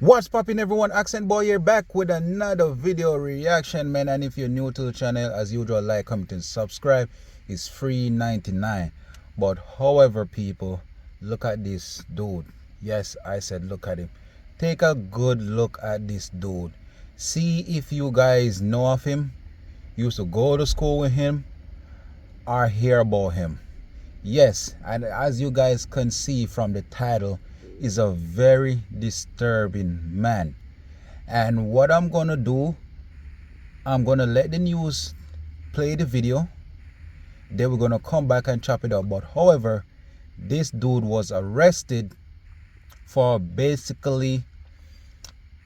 What's poppin', everyone? Accent Boy here, back with another video reaction, man. And if you're new to the channel, as usual, like, comment, and subscribe. It's free 99. But however, people, look at this dude. Yes, I said look at him. Take a good look at this dude. See if you guys know of him, used to go to school with him, or hear about him. Yes, and as you guys can see from the title, is a very disturbing man. And what I'm gonna do, I'm gonna let the news play the video, then we're gonna come back and chop it up. But however, this dude was arrested for basically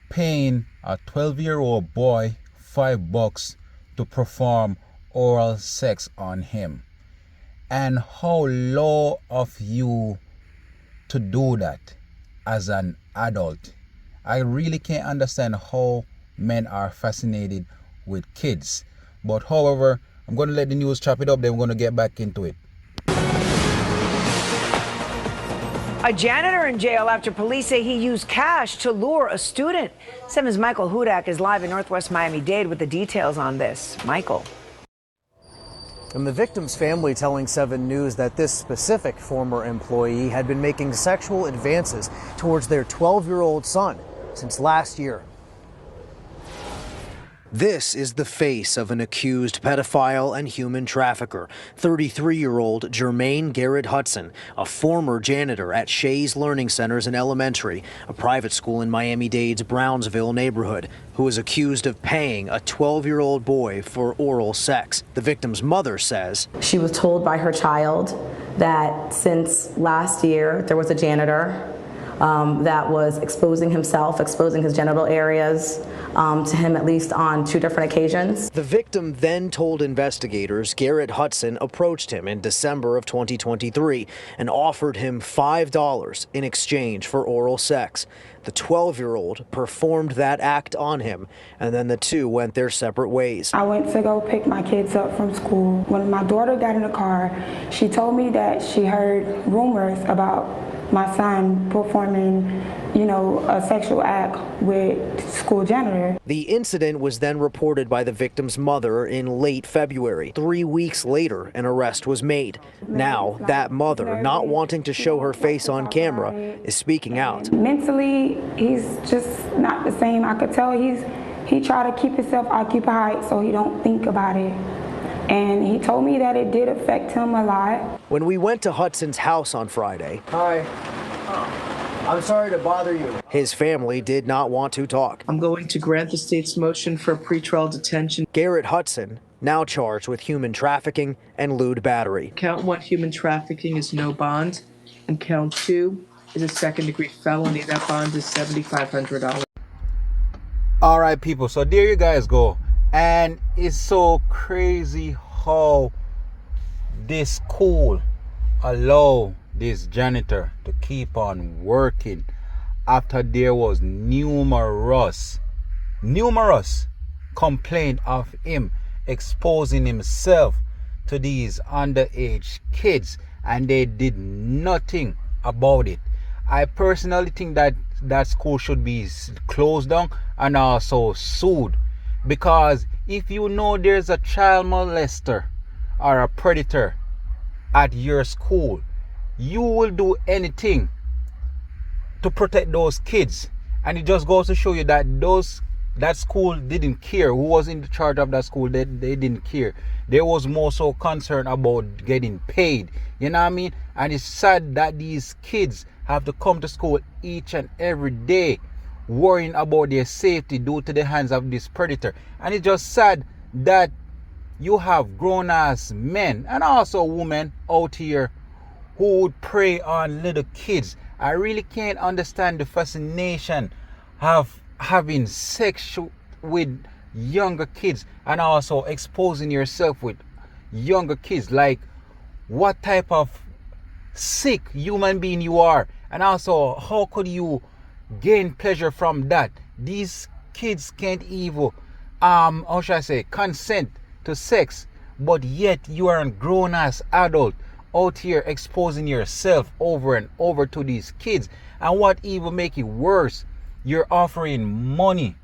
paying a 12-year-old boy $5 to perform oral sex on him. And how low of you to do that as an adult. I really can't understand how men are fascinated with kids. But however, I'm going to let the news chop it up, then we're going to get back into it. A janitor in jail after police say he used cash to lure a student. 7's Michael Hudak is live in Northwest Miami-Dade with the details on this. Michael. And the victim's family telling 7 News that this specific former employee had been making sexual advances towards their 12-year-old son since last year. This is the face of an accused pedophile and human trafficker, 33-year-old Jermaine Garrett Hudson, a former janitor at Shays Learning Centers and Elementary, a private school in Miami-Dade's Brownsville neighborhood, who is accused of paying a 12-year-old boy for oral sex. The victim's mother says she was told by her child that since last year there was a janitor that was exposing himself, exposing his genital areas to him at least on 2 different occasions. The victim then told investigators Garrett Hudson approached him in December of 2023 and offered him $5 in exchange for oral sex. The 12-year-old performed that act on him, and then the two went their separate ways. I went to go pick my kids up from school. When my daughter got in the car, she told me that she heard rumors about my son performing, a sexual act with school janitor. The incident was then reported by the victim's mother in late February. 3 weeks later, an arrest was made. Now, that mother, not wanting to show her face on camera, is speaking out. Mentally, he's just not the same. I could tell he tried to keep himself occupied so he don't think about it. And he told me that it did affect him a lot. When we went to Hudson's house on Friday, hi, I'm sorry to bother you. His family did not want to talk. I'm going to grant the state's motion for pretrial detention. Garrett Hudson, now charged with human trafficking and lewd battery. Count 1, human trafficking, is no bond, and count 2 is a second-degree felony. That bond is $7,500. All right, people, so there you guys go. And it's so crazy how this school allow this janitor to keep on working after there was numerous complaint of him exposing himself to these underage kids, and they did nothing about it. I personally think that that school should be closed down and also sued. Because if you know there's a child molester or a predator at your school, you will do anything to protect those kids. And it just goes to show you that that school didn't care. Who was in charge of that school? They didn't care. They was more so concerned about getting paid. You know what I mean? And it's sad that these kids have to come to school each and every day worrying about their safety due to the hands of this predator. And it's just sad that you have grown-ass men and also women out here who would prey on little kids. I really can't understand the fascination of having sex with younger kids and also exposing yourself with younger kids. Like, what type of sick human being you are, and also how could you gain pleasure from that? These kids can't even how should I say, consent to sex, but yet you are a grown-ass adult out here exposing yourself over and over to these kids. And what even make it worse You're offering money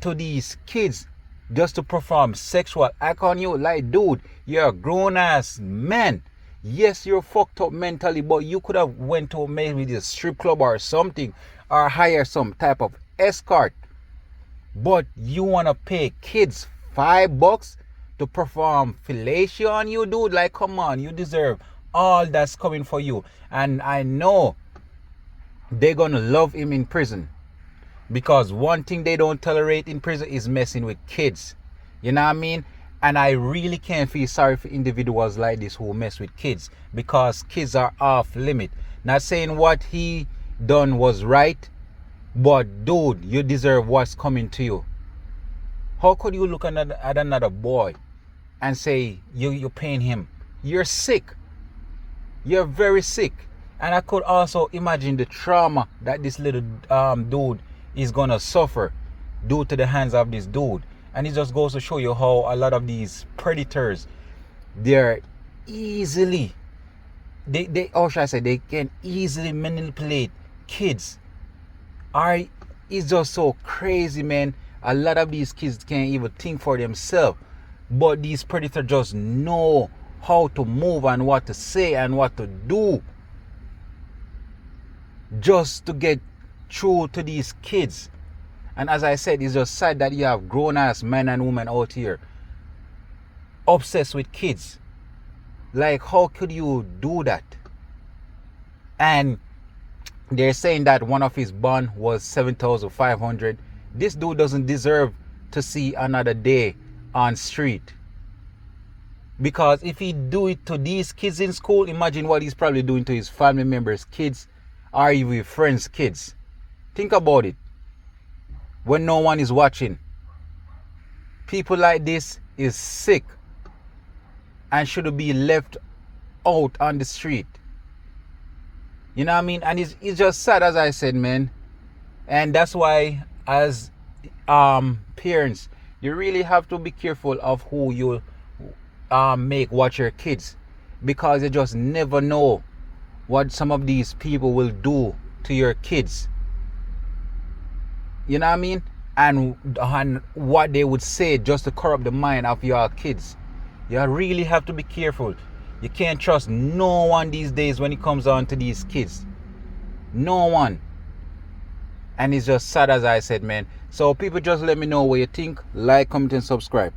to these kids just to perform sexual act on you. Like, dude, you're a grown ass man. Yes, you're fucked up mentally, but you could have went to maybe the strip club or something, or hire some type of escort. But you want to pay kids $5 to perform fellatio on you, dude? Like, come on, you deserve all that's coming for you. And I know they're gonna love him in prison, because one thing they don't tolerate in prison is messing with kids. You know what I mean? And I really can't feel sorry for individuals like this who mess with kids, because kids are off limit. Not saying what he done was right, but dude, you deserve what's coming to you. How could you look at another boy and say you're paying him? You're sick. You're very sick. And I could also imagine the trauma that this little dude is gonna suffer due to the hands of this dude. And it just goes to show you how a lot of these predators, they're easily, how should I say, they can easily manipulate kids. It's just so crazy, man. A lot of these kids can't even think for themselves, but these predators just know how to move and what to say and what to do just to get through to these kids. And as I said, it's just sad that you have grown-ass men and women out here obsessed with kids. Like, how could you do that? And they're saying that one of his bond was $7,500. This dude doesn't deserve to see another day on street. Because if he do it to these kids in school, imagine what he's probably doing to his family members' kids, or even friends' kids. Think about it. When no one is watching, people like this is sick and should be left out on the street. You know what I mean? And it's just sad, as I said, man. And that's why, as parents, you really have to be careful of who you make watch your kids, because you just never know what some of these people will do to your kids. You know what I mean? And what they would say just to corrupt the mind of your kids. You really have to be careful. You can't trust no one these days when it comes on to these kids. No one. And it's just sad, as I said, man. So people, just let me know what you think. Like, comment, and subscribe.